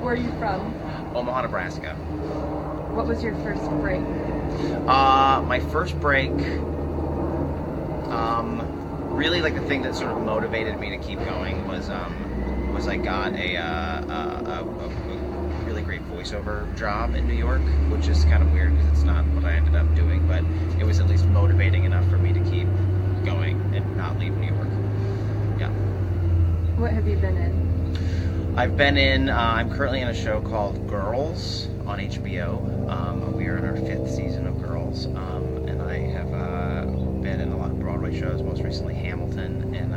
Where are you from? Omaha, Nebraska. What was your first break? My first break, really like the thing that sort of motivated me to keep going was I got a really great voiceover job in New York, which is kind of weird because it's not what I ended up doing, but it was at least motivating enough for me to keep going and not leave New York. Yeah. What have you been in? I'm currently in a show called Girls on HBO. We are in our 5th season of Girls, and I have been in a lot of Broadway shows, most recently Hamilton, and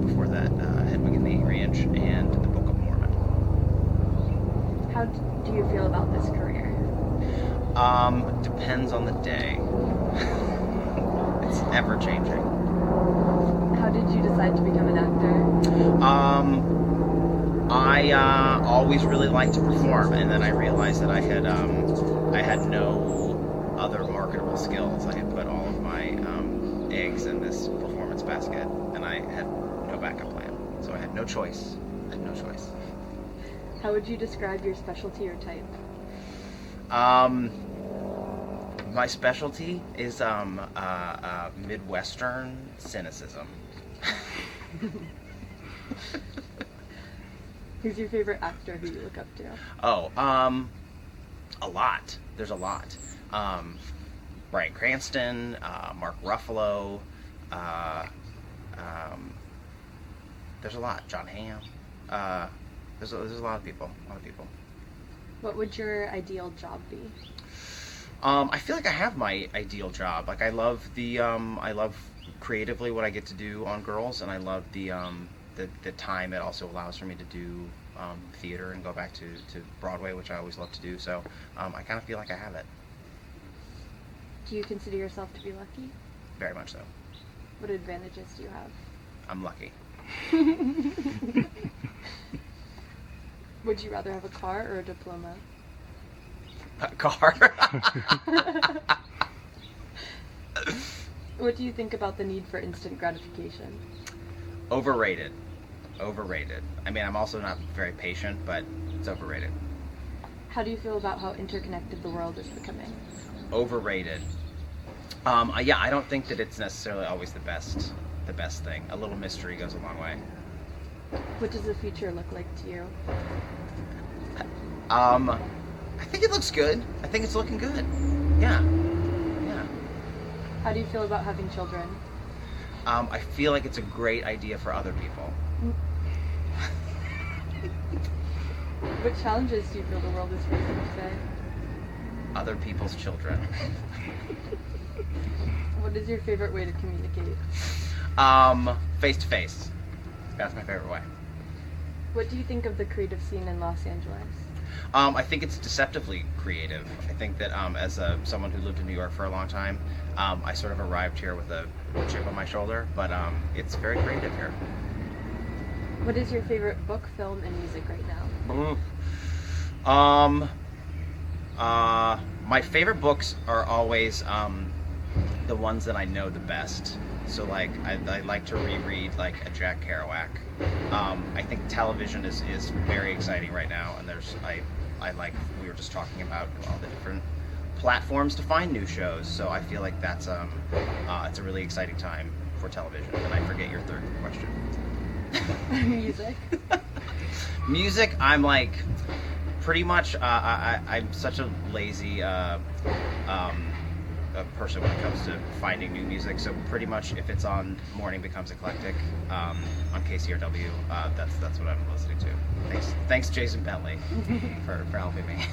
before that, Hedwig and the Angry Inch, and the Book of Mormon. How do you feel about this career? Depends on the day. It's ever changing. How did you decide to become an actor? I always really liked to perform, and then I realized that I had no other marketable skills. I had put all of my eggs in this performance basket, and I had no backup plan. So I had no choice. How would you describe your specialty or type? My specialty is Midwestern cynicism. Who's your favorite actor who you look up to? Oh, a lot. There's a lot. Bryan Cranston, Mark Ruffalo. There's a lot. John Hamm. There's a lot of people. What would your ideal job be? I feel like I have my ideal job. Like I love I love creatively what I get to do on Girls, and I love the time it also allows for me to do theater and go back to Broadway, which I always love to do. So I kind of feel like I have it. Do you consider yourself to be lucky? Very much so. What advantages do you have? I'm lucky. Would you rather have a car or a diploma? A car. What do you think about the need for instant gratification? Overrated. I mean, I'm also not very patient, but it's overrated. How do you feel about how interconnected the world is becoming? Overrated. Yeah, I don't think that it's necessarily always the best thing. A little mystery goes a long way. What does the future look like to you? I think it looks good. I think it's looking good. Yeah. How do you feel about having children? I feel like it's a great idea for other people. What challenges do you feel the world is facing today? Other people's children. What is your favorite way to communicate? Face to face. That's my favorite way. What do you think of the creative scene in Los Angeles? I think it's deceptively creative. I think that as someone who lived in New York for a long time, I sort of arrived here with a chip on my shoulder, but it's very creative here. What is your favorite book, film, and music right now? My favorite books are always the ones that I know the best. So like I like to reread like a Jack Kerouac. I think television is very exciting right now, and I like, we were just talking about all the different platforms to find new shows. So I feel like that's it's a really exciting time for television. And I forget your third question. Music. Music, I'm like pretty much I'm such a lazy a person when it comes to finding new music, so pretty much if it's on Morning Becomes Eclectic on KCRW, that's what I'm listening to. Thanks Jason Bentley for helping me.